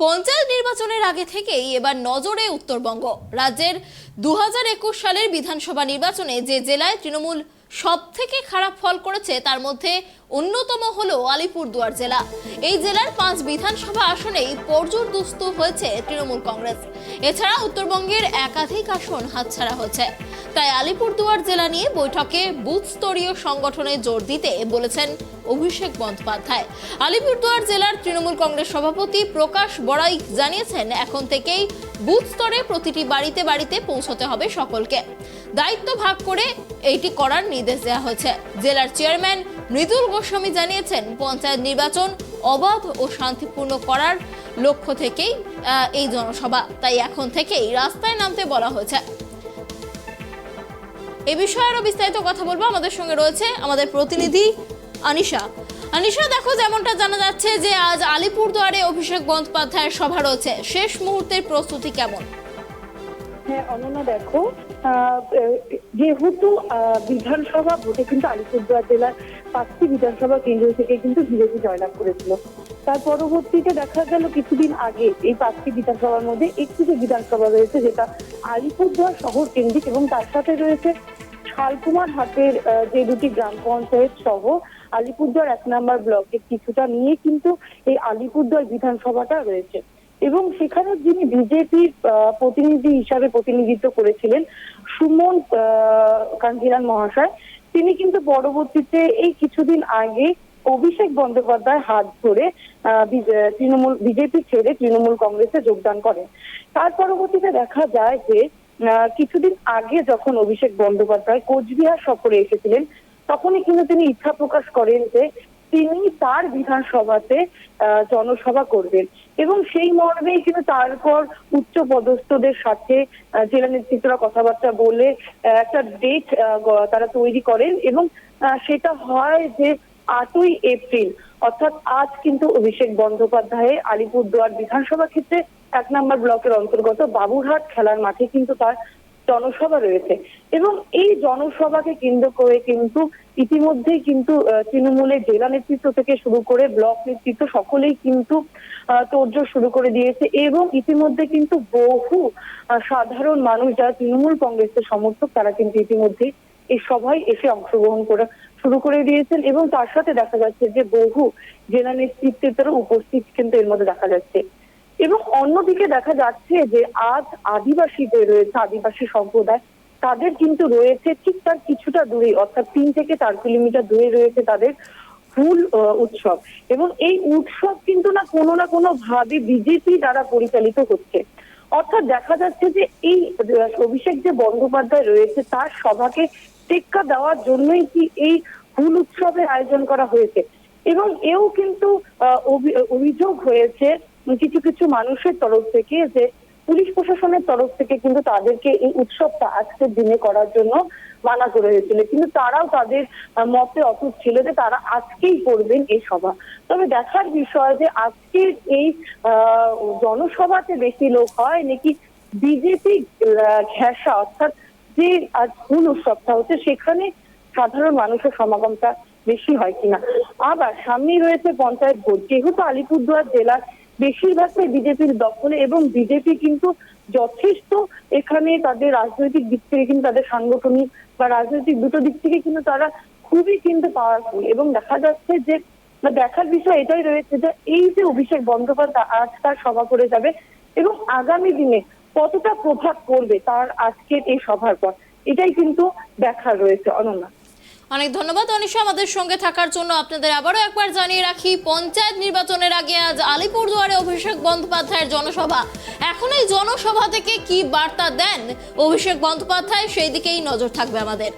পঞ্চায়েত নির্বাচনের আগে থেকেই এবার নজরে উত্তরবঙ্গ। রাজ্যের 2021 সালের বিধানসভা নির্বাচনে যে জেলায় তৃণমূল সবথেকে খারাপ ফল করেছে তার মধ্যে অন্যতম হলো আলিপুরদুয়ার জেলা। এই জেলার 5 বিধানসভা আসনেই পর্যুদস্ত হয়েছে তৃণমূল কংগ্রেস। এছাড়া উত্তরবঙ্গের একাধিক আসন হাতছাড়া হয়েছে। তাই আলিপুরদুয়ার জেলা নিয়ে বৈঠকে বুথ স্তরীয় সংগঠনে জোর দিতে বলেছেন অভিষেক বন্দ্যোপাধ্যায়। আলিপুরদুয়ার জেলার তৃণমূল কংগ্রেস সভাপতি প্রকাশ বড়াই জানিয়েছেন, এখন থেকেই বুথ স্তরে প্রতিটি বাড়িতে বাড়িতে পৌঁছতে হবে সকলকে। দায়িত্ব ভাগ করে এইটি করার নির্দেশ দেওয়া হয়েছে। জেলার চেয়ারম্যান মৃদুল গোস্বামী জানিয়েছেন, পঞ্চায়েত নির্বাচন অবাধ ও শান্তিপূর্ণ করার লক্ষ্য থেকেই এই জনসভা, তাই এখন থেকেই রাস্তায় নামতে বলা হয়েছে। এই বিষয়ে আরো বিস্তারিত কথা বলবো, আমাদের সঙ্গে রয়েছে আমাদের প্রতিনিধি আনিশা। দেখো, যেমনটা জানা যাচ্ছে যে আজ আলিপুরদুয়ারে অভিষেক বন্দ্যোপাধ্যায়ের সভা রয়েছে, শেষ মুহূর্তের প্রস্তুতি কেমন? হ্যাঁ অনন্যা, দেখো যেহেতু বিধানসভা ভোটে কিন্তু আলিপুরদুয়ার জেলার 5টি বিধানসভা কেন্দ্র থেকে কিন্তু বিজেপি জয়লাভ করেছিল। তার পরবর্তীতে দেখা গেল কিছুদিন আগে এই 5টি বিধানসভার মধ্যে একটি যে বিধানসভা রয়েছে যেটা আলিপুরদুয়ার শহর কেন্দ্রিক এবং তার সাথে রয়েছে শালকুমার হাটের যে দুটি গ্রাম পঞ্চায়েত সহ আলিপুরদুয়ার 1 নম্বর ব্লকের কিছুটা নিয়ে কিন্তু এই আলিপুরদুয়ার বিধানসভাটা রয়েছে। এবং সেখানে যিনি বিজেপির প্রতিনিধি হিসাবে প্রতিনিধিত্ব করেছিলেন সুমন কাঞ্জিলাল মহাশয়, তিনি কিন্তু পরবর্তীতে এই কিছুদিন আগে অভিষেক বন্দ্যোপাধ্যায় হাত ধরে বিজেপি ছেড়ে তৃণমূল কংগ্রেসে যোগদান করেন। তার পরবর্তীতে দেখা যায় যে কিছুদিন আগে যখন অভিষেক বন্দ্যোপাধ্যায় কোচবিহার সফরে এসেছিলেন, তখনই কিন্তু তিনি ইচ্ছা প্রকাশ করেন যে তিনি তার বিধানসভাতে জনসভা করবেন এবং সেই মর্মেই কিন্তু তারপর উচ্চ পদস্থদের সাথে জেলা নেতৃত্বরা কথাবার্তা বলে একটা ডেট তারা তৈরি করেন এবং সেটা হয় যে 8ই এপ্রিল, অর্থাৎ আজ কিন্তু অভিষেক বন্দ্যোপাধ্যায় আলিপুরদুয়ার বিধানসভা ক্ষেত্রে 1 নম্বর ব্লকের অন্তর্গত বাবুরহাট খেলার মাঠে কিন্তু তার জনসভা রয়েছে। এবং এই জনসভাকে কেন্দ্র করে কিন্তু ইতিমধ্যেই কিন্তু তৃণমূলের জেলা নেতৃত্ব থেকে শুরু করে ব্লক নেতৃত্ব সকলেই কিন্তু তোড়জোড় শুরু করে দিয়েছে এবং ইতিমধ্যে কিন্তু বহু সাধারণ মানুষ যারা তৃণমূল কংগ্রেসের সমর্থক তারা কিন্তু ইতিমধ্যেই এই সভায় এসে অংশগ্রহণ করা শুরু করে দিয়েছেন এবং তার সাথে দেখা যাচ্ছে যে বহু জেলা নেতৃত্বের উপস্থিত কিন্তু এর মধ্যে দেখা যাচ্ছে। এবং অন্যদিকে দেখা যাচ্ছে যে আজ আদিবাসীদের রয়েছে, আদিবাসী সম্প্রদায় তাদের কিন্তু রয়েছে ঠিক তার কিছুটা দূরে, অর্থাৎ 3 থেকে 4 কিলোমিটার দূরে রয়েছে তাদের ফুল উৎসব এবং এই উৎসব কিন্তু না কোনো ভাবে বিজেপি দ্বারা পরিচালিত হচ্ছে। অর্থাৎ দেখা যাচ্ছে যে এই অভিষেক যে বন্দ্যোপাধ্যায় রয়েছে তার সভাকে টেক্কা দেওয়ার জন্যই কি এই ফুল উৎসবের আয়োজন করা হয়েছে। এবং এও কিন্তু অভিযোগ হয়েছে কিছু কিছু মানুষের তরফ থেকে যে পুলিশ প্রশাসনের তরফ থেকে কিন্তু তাদেরকে এই উৎসবটা আজকের দিনে করার জন্য মানা করে হয়েছিল, কিন্তু তারাও তাদের মতে অটুট ছিল যে তারা আজকেই করবেন এই সভা। তবে দেখার বিষয় যে আজকের এই জনসভাতে বেশি লোক হয় নাকি বিজেপি ঘেঁষা, অর্থাৎ যে আজ ফুল উৎসবটা হচ্ছে সেখানে সাধারণ মানুষের সমাগমটা বেশি হয় কিনা। আবার সামনেই রয়েছে পঞ্চায়েত ভোট, যেহেতু আলিপুরদুয়ার জেলার বেশিরভাগটাই বিজেপির দখলে এবং বিজেপি কিন্তু যথেষ্ট এখানে তাদের রাজনৈতিক দিক থেকে কিন্তু তাদের সাংগঠনিক বা রাজনৈতিক দুটো দিক থেকে কিন্তু তারা খুবই কিন্তু পাওয়ারফুল। এবং দেখা যাচ্ছে যে দেখার বিষয় এটাই রয়েছে যে এই যে অভিষেক বন্দ্যোপাধ্যায় আজ তার সভা করে যাবে এবং আগামী দিনে কতটা প্রভাব পড়বে তার আজকের এই সভার পর, এটাই কিন্তু দেখার রয়েছে। অনন্যা, অনেক ধন্যবাদ অনিশা আমাদের সঙ্গে থাকার জন্য। আপনাদের আবারও একবার জানিয়ে রাখি, পঞ্চায়েত নির্বাচনের আগে আজ আলিপুরদুয়ারে অভিষেক বন্দ্যোপাধ্যায়ের জনসভা। এখন এই জনসভা থেকে কি বার্তা দেন অভিষেক বন্দ্যোপাধ্যায় সেই দিকেই নজর থাকবে আমাদের।